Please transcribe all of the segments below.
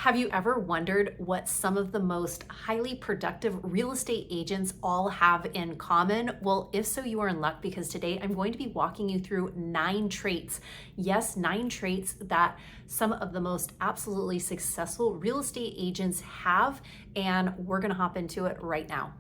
Have you ever wondered what some of the most highly productive real estate agents all have in common? Well, if so, you are in luck because today I'm going to be walking you through 9 traits. Yes, 9 traits that some of the most absolutely successful real estate agents have, and we're going to hop into it right now.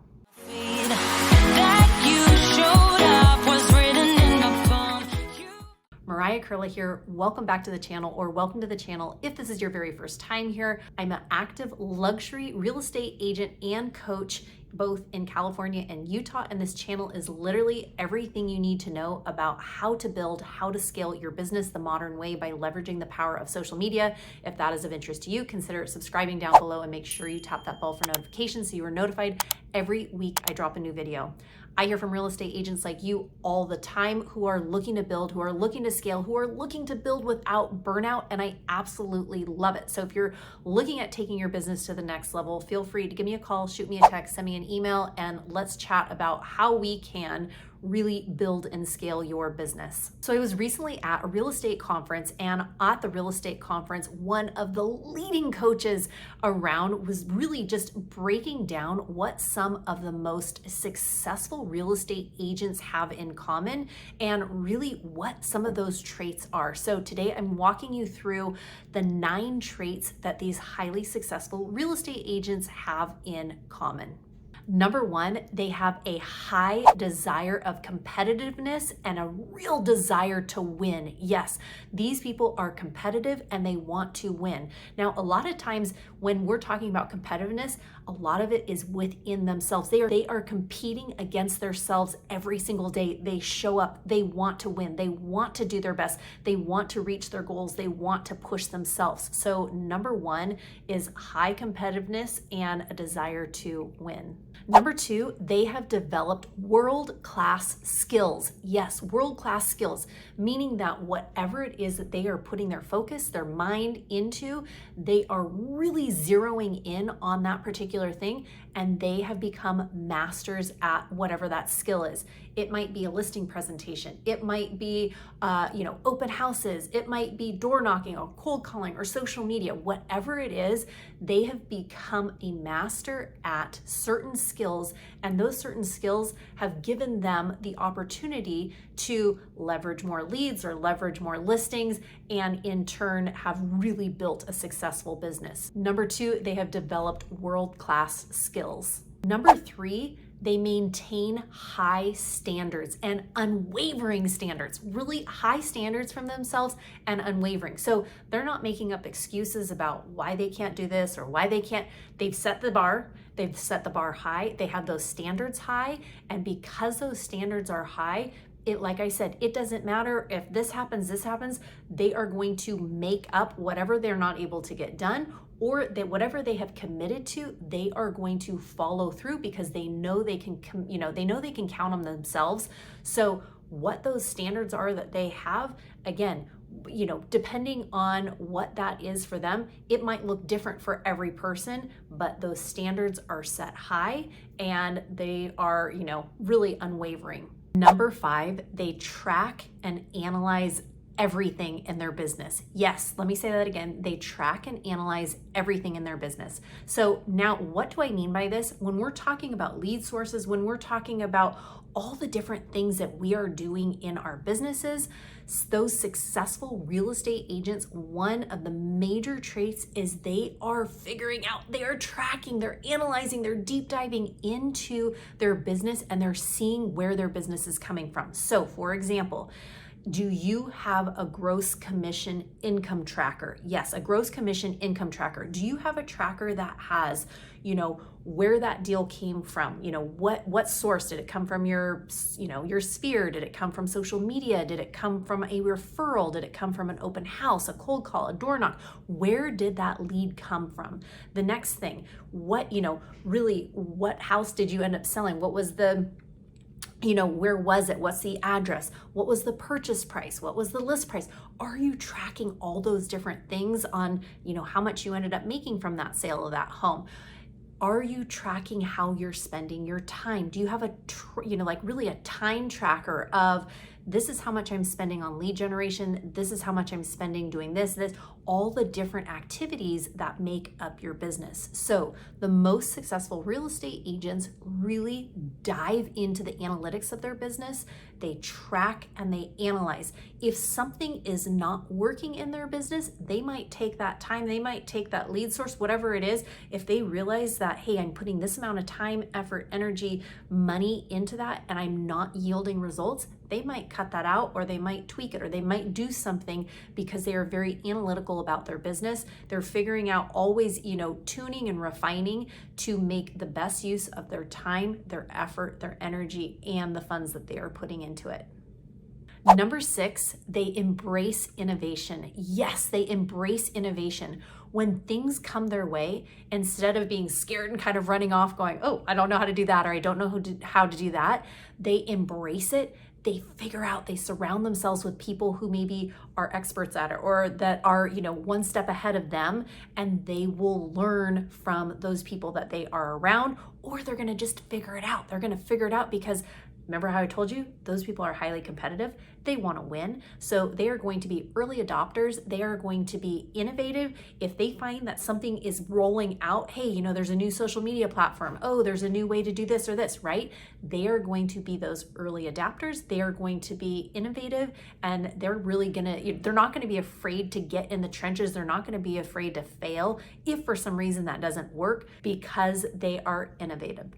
Mariah K here. Welcome back to the channel, or welcome to the channel if this is your very first time here. I'm an active luxury real estate agent and coach both in California and Utah, and this channel is literally everything you need to know about how to build, how to scale your business the modern way by leveraging the power of social media. If that is of interest to you, consider subscribing down below and make sure you tap that bell for notifications so you are notified every week I drop a new video. I hear from real estate agents like you all the time who are looking to build, who are looking to scale, who are looking to build without burnout, and I absolutely love it. So if you're looking at taking your business to the next level, feel free to give me a call, shoot me a text, send me an email, and let's chat about how we can really build and scale your business. So I was recently at a real estate conference, and at the real estate conference, one of the leading coaches around was really just breaking down what some of the most successful real estate agents have in common and really what some of those traits are. So today I'm walking you through the 9 traits that these highly successful real estate agents have in common. Number 1, they have a high desire of competitiveness and a real desire to win. Yes, these people are competitive and they want to win. Now, a lot of times when we're talking about competitiveness, a lot of it is within themselves. They are competing against themselves every single day. They show up, they want to win, they want to do their best, they want to reach their goals, they want to push themselves. So number 1 is high competitiveness and a desire to win. Number 2, they have developed world-class skills. Yes, world-class skills, meaning that whatever it is that they are putting their focus, their mind into, they are really zeroing in on that particular thing, and they have become masters at whatever that skill is. It might be a listing presentation. It might be, open houses. It might be door knocking or cold calling or social media. Whatever it is, they have become a master at certain skills, and those certain skills have given them the opportunity to leverage more leads or leverage more listings, and in turn have really built a successful business. Number 2, they have developed world-class skills. Number 3, they maintain high standards and unwavering standards, really high standards from themselves and unwavering. So they're not making up excuses about why they can't do this or why they can't. They've set the bar high, they have those standards high, and because those standards are high, like I said, it doesn't matter if this happens, they are going to make up whatever they're not able to get done, or that whatever they have committed to, they are going to follow through because they know they can count on themselves. So what those standards are that they have, again, depending on what that is for them, it might look different for every person, but those standards are set high and they are, really unwavering. Number 5, they track and analyze everything in their business. Yes, let me say that again. They track and analyze everything in their business. So now what do I mean by this? When we're talking about lead sources, when we're talking about all the different things that we are doing in our businesses, those successful real estate agents, one of the major traits is they are figuring out, they are tracking, they're analyzing, they're deep diving into their business, and they're seeing where their business is coming from. So for example, do you have a gross commission income tracker? Yes, a gross commission income tracker. Do you have a tracker that has, where that deal came from? What source did it come from? Your sphere? Did it come from social media? Did it come from a referral? Did it come from an open house, a cold call, a door knock? Where did that lead come from? The next thing, what house did you end up selling? What was the where was it? What's the address? What was the purchase price? What was the list price? Are you tracking all those different things on, how much you ended up making from that sale of that home? Are you tracking how you're spending your time? Do you have really a time tracker of this is how much I'm spending on lead generation. This is how much I'm spending doing this, all the different activities that make up your business. So the most successful real estate agents really dive into the analytics of their business. They track and they analyze. If something is not working in their business, they might take that time, they might take that lead source, whatever it is. If they realize that, hey, I'm putting this amount of time, effort, energy, money into that, and I'm not yielding results, they might cut that out, or they might tweak it, or they might do something, because they are very analytical about their business. They're figuring out always, tuning and refining to make the best use of their time, their effort, their energy, and the funds that they are putting into it. Number 6, they embrace innovation. Yes, they embrace innovation. When things come their way, instead of being scared and kind of running off going, oh, I don't know how to do that, or I don't know how to do that, they embrace it. They figure out, they surround themselves with people who maybe are experts at it, or that are, one step ahead of them, and they will learn from those people that they are around, or they're gonna just figure it out. They're gonna figure it out because remember how I told you, those people are highly competitive. They want to win. So they are going to be early adopters. They are going to be innovative. If they find that something is rolling out, hey, there's a new social media platform. Oh, there's a new way to do this or this, right? They are going to be those early adapters. They are going to be innovative, and they're not going to be afraid to get in the trenches. They're not going to be afraid to fail if for some reason that doesn't work, because they are innovative.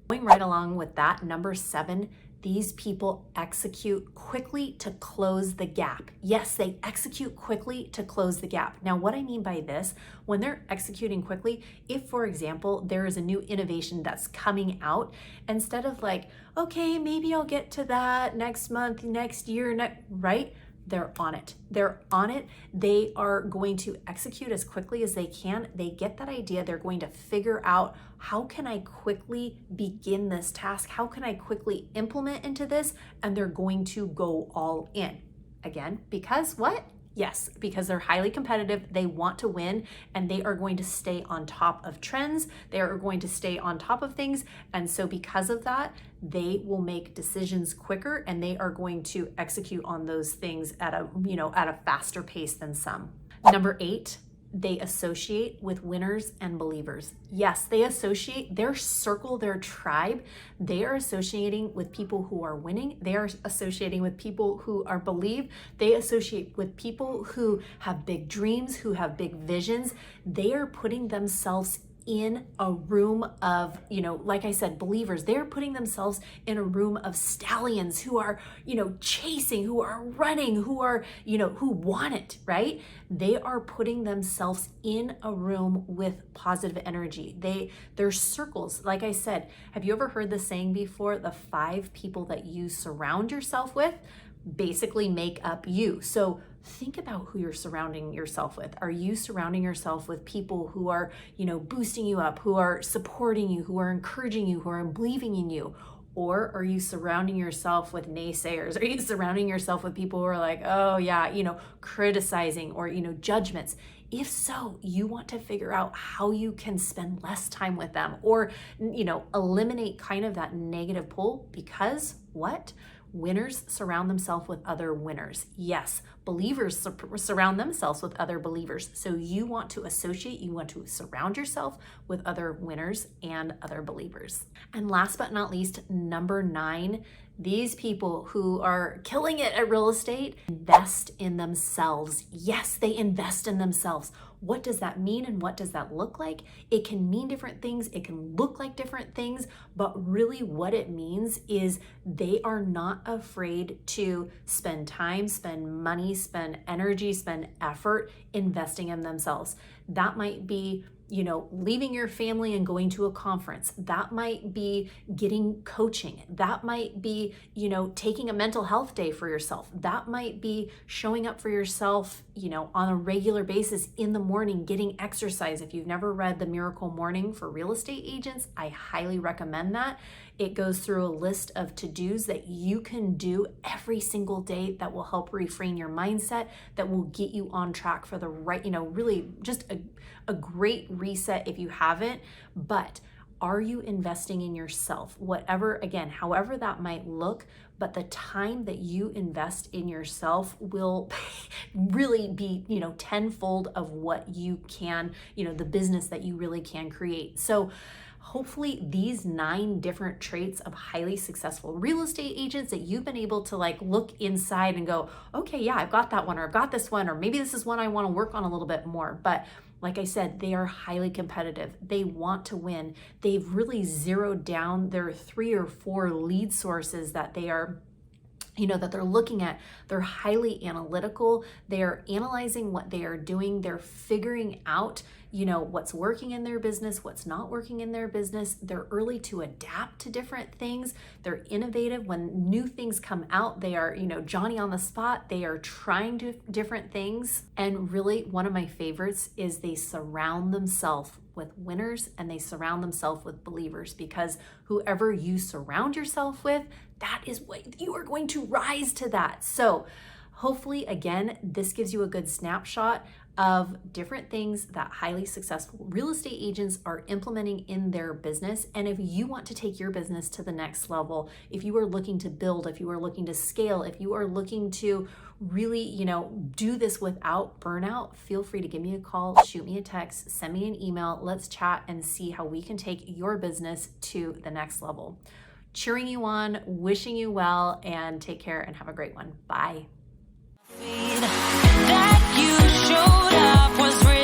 Going right along with that, number 7, these people execute quickly to close the gap. Yes, they execute quickly to close the gap. Now, what I mean by this, when they're executing quickly, if, for example, there is a new innovation that's coming out, instead of like, okay, maybe I'll get to that next month, next year, right? They're on it. They're on it. They are going to execute as quickly as they can. They get that idea. They're going to figure out, how can I quickly begin this task? How can I quickly implement into this? And they're going to go all in. Again, because what? Yes, because they're highly competitive, they want to win, and they are going to stay on top of trends. They are going to stay on top of things. And so because of that, they will make decisions quicker, and they are going to execute on those things at a faster pace than some. Number 8, they associate with winners and believers. Yes, they associate, their circle, their tribe, they are associating with people who are winning. They are associating with people who are believe. They associate with people who have big dreams, who have big visions. They are putting themselves in a room of, like I said, believers. They're putting themselves in a room of stallions who are, chasing, who are running, who are, who want it, right? They are putting themselves in a room with positive energy. They're circles. Like I said, have you ever heard the saying before, the 5 people that you surround yourself with basically make up you? So think about who you're surrounding yourself with. Are you surrounding yourself with people who are, boosting you up, who are supporting you, who are encouraging you, who are believing in you? Or are you surrounding yourself with naysayers? Are you surrounding yourself with people who are like, oh yeah, criticizing, or, judgments? If so, you want to figure out how you can spend less time with them, or, eliminate kind of that negative pull, because what? Winners surround themselves with other winners. Yes, believers surround themselves with other believers. So you want to associate, you want to surround yourself with other winners and other believers. And last but not least, number 9, these people who are killing it at real estate invest in themselves. Yes, they invest in themselves. What does that mean, and what does that look like? It can mean different things. It can look like different things, but really what it means is they are not afraid to spend time, spend money, spend energy, spend effort investing in themselves. That might be leaving your family and going to a conference. That might be getting coaching. That might be, taking a mental health day for yourself. That might be showing up for yourself, on a regular basis in the morning, getting exercise. If you've never read The Miracle Morning for real estate agents, I highly recommend that. It goes through a list of to-dos that you can do every single day that will help reframe your mindset, that will get you on track for the right, really just a great reset if you haven't. But Are you investing in yourself? Whatever, again, however that might look, but the time that you invest in yourself will really be, tenfold of what you can, the business that you really can create. So hopefully these 9 different traits of highly successful real estate agents that you've been able to look inside and go, okay, yeah, I've got that one, or I've got this one, or maybe this is one I want to work on a little bit more. But like I said, they are highly competitive. They want to win. They've really zeroed down their 3 or 4 lead sources that they are that they're looking at. They're highly analytical. They're analyzing what they are doing. They're figuring out, what's working in their business, what's not working in their business. They're early to adapt to different things. They're innovative. When new things come out, they are, Johnny on the spot. They are trying different things. And really, one of my favorites is they surround themselves with winners and they surround themselves with believers, because whoever you surround yourself with, that is what you are going to rise to that. So hopefully, again, this gives you a good snapshot of different things that highly successful real estate agents are implementing in their business. And if you want to take your business to the next level, if you are looking to build, if you are looking to scale, if you are looking to really, do this without burnout, feel free to give me a call, shoot me a text, send me an email. Let's chat and see how we can take your business to the next level. Cheering you on, wishing you well, and take care and have a great one. Bye. That you showed up was real.